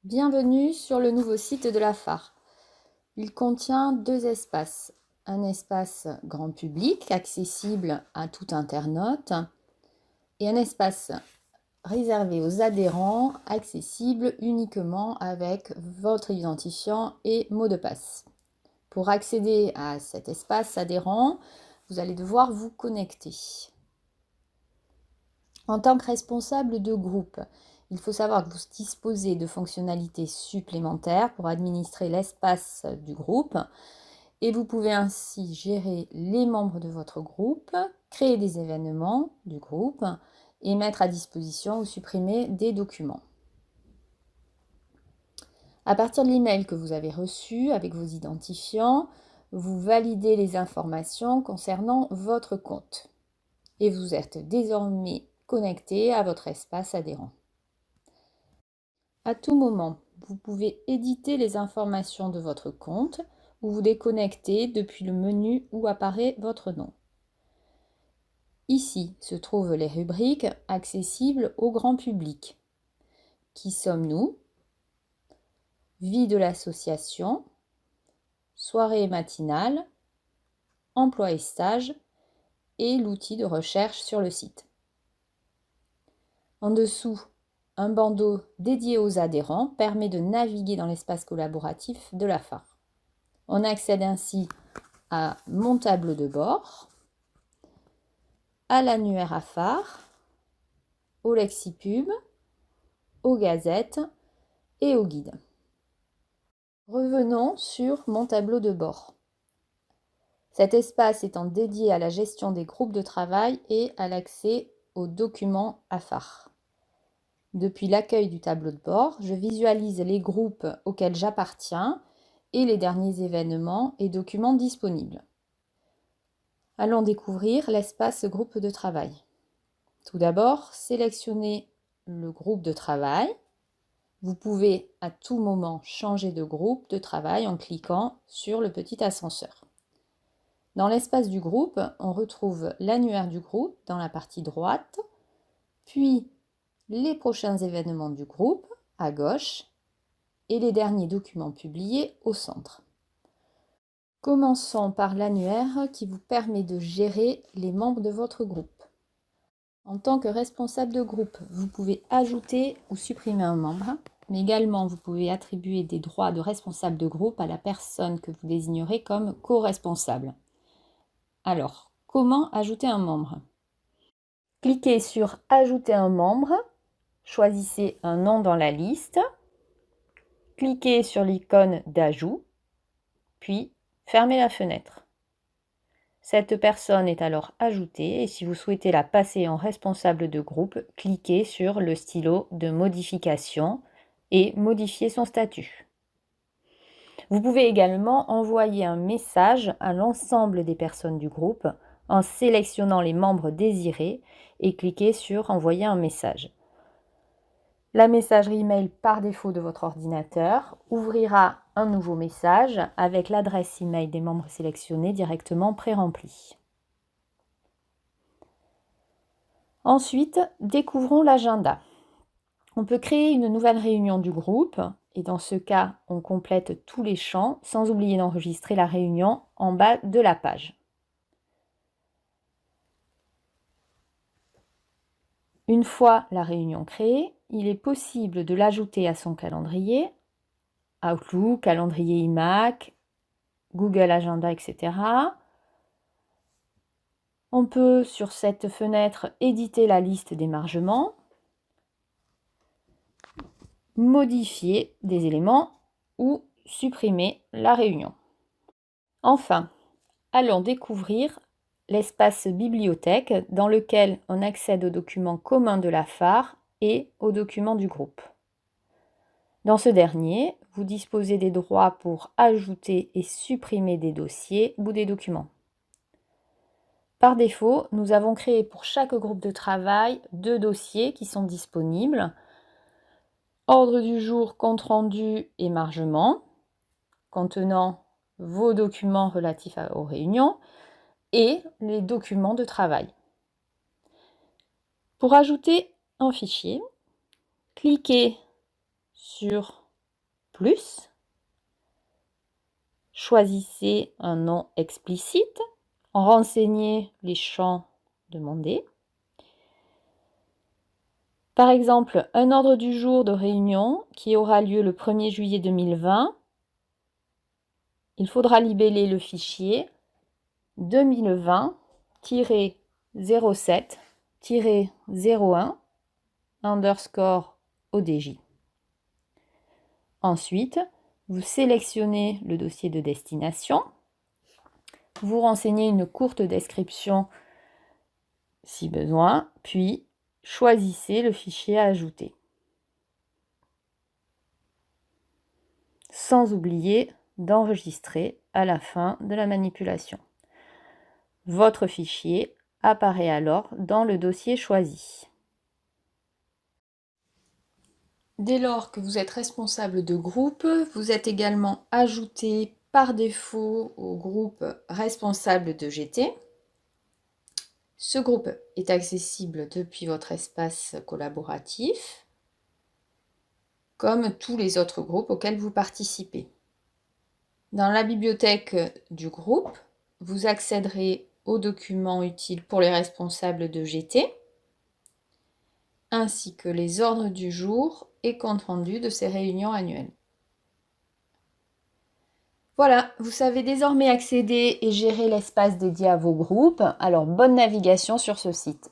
Bienvenue sur le nouveau site de la phare. Il contient deux espaces. Un espace grand public, accessible à tout internaute, et un espace réservé aux adhérents, accessible uniquement avec votre identifiant et mot de passe. Pour accéder à cet espace adhérent, vous allez devoir vous connecter. En tant que responsable de groupe, il faut savoir que vous disposez de fonctionnalités supplémentaires pour administrer l'espace du groupe et vous pouvez ainsi gérer les membres de votre groupe, créer des événements du groupe et mettre à disposition ou supprimer des documents. À partir de l'email que vous avez reçu avec vos identifiants, vous validez les informations concernant votre compte et vous êtes désormais connecté à votre espace adhérent. À tout moment, vous pouvez éditer les informations de votre compte ou vous déconnecter depuis le menu où apparaît votre nom. Ici se trouvent les rubriques accessibles au grand public. Qui sommes-nous? Vie de l'association, soirée matinale, emploi et stage et l'outil de recherche sur le site. En dessous, un bandeau dédié aux adhérents permet de naviguer dans l'espace collaboratif de la phare. On accède ainsi à mon tableau de bord, à l'annuaire à phare, au lexipub, aux gazettes et au guide. Revenons sur mon tableau de bord. Cet espace étant dédié à la gestion des groupes de travail et à l'accès aux documents à phare. Depuis l'accueil du tableau de bord, je visualise les groupes auxquels j'appartiens et les derniers événements et documents disponibles. Allons découvrir l'espace groupe de travail. Tout d'abord, sélectionnez le groupe de travail. Vous pouvez à tout moment changer de groupe de travail en cliquant sur le petit ascenseur. Dans l'espace du groupe, on retrouve l'annuaire du groupe dans la partie droite, puis les prochains événements du groupe à gauche et les derniers documents publiés au centre. Commençons par l'annuaire qui vous permet de gérer les membres de votre groupe. En tant que responsable de groupe, vous pouvez ajouter ou supprimer un membre, mais également vous pouvez attribuer des droits de responsable de groupe à la personne que vous désignerez comme co-responsable. Alors, comment ajouter un membre? Cliquez sur « Ajouter un membre », choisissez un nom dans la liste, cliquez sur l'icône d'ajout, puis fermez la fenêtre. Cette personne est alors ajoutée et si vous souhaitez la passer en responsable de groupe, cliquez sur le stylo de modification et modifier son statut. Vous pouvez également envoyer un message à l'ensemble des personnes du groupe en sélectionnant les membres désirés et cliquez sur Envoyer un message. La messagerie email par défaut de votre ordinateur ouvrira un nouveau message avec l'adresse email des membres sélectionnés directement pré-remplie. Ensuite, découvrons l'agenda. On peut créer une nouvelle réunion du groupe et dans ce cas, on complète tous les champs sans oublier d'enregistrer la réunion en bas de la page. Une fois la réunion créée, il est possible de l'ajouter à son calendrier, Outlook, calendrier iMac, Google Agenda, etc. On peut, sur cette fenêtre, éditer la liste d'émargement, modifier des éléments ou supprimer la réunion. Enfin, allons découvrir l'espace bibliothèque dans lequel on accède aux documents communs de la phare et aux documents du groupe. Dans ce dernier, vous disposez des droits pour ajouter et supprimer des dossiers ou des documents. Par défaut, nous avons créé pour chaque groupe de travail 2 dossiers qui sont disponibles. Ordre du jour, compte-rendu, émargement, contenant vos documents relatifs aux réunions et les documents de travail. Pour ajouter un fichier, cliquez sur plus. Choisissez un nom explicite. Renseignez les champs demandés. Par exemple, un ordre du jour de réunion qui aura lieu le 1er juillet 2020. Il faudra libeller le fichier 2020-07-01 underscore ODJ. Ensuite, vous sélectionnez le dossier de destination. Vous renseignez une courte description si besoin, puis choisissez le fichier à ajouter. Sans oublier d'enregistrer à la fin de la manipulation. Votre fichier apparaît alors dans le dossier choisi. Dès lors que vous êtes responsable de groupe, vous êtes également ajouté par défaut au groupe responsable de GT. Ce groupe est accessible depuis votre espace collaboratif, comme tous les autres groupes auxquels vous participez. Dans la bibliothèque du groupe, vous accéderez aux documents utiles pour les responsables de GT, ainsi que les ordres du jour et compte rendu de ces réunions annuelles. Voilà, vous savez désormais accéder et gérer l'espace dédié à vos groupes, alors bonne navigation sur ce site.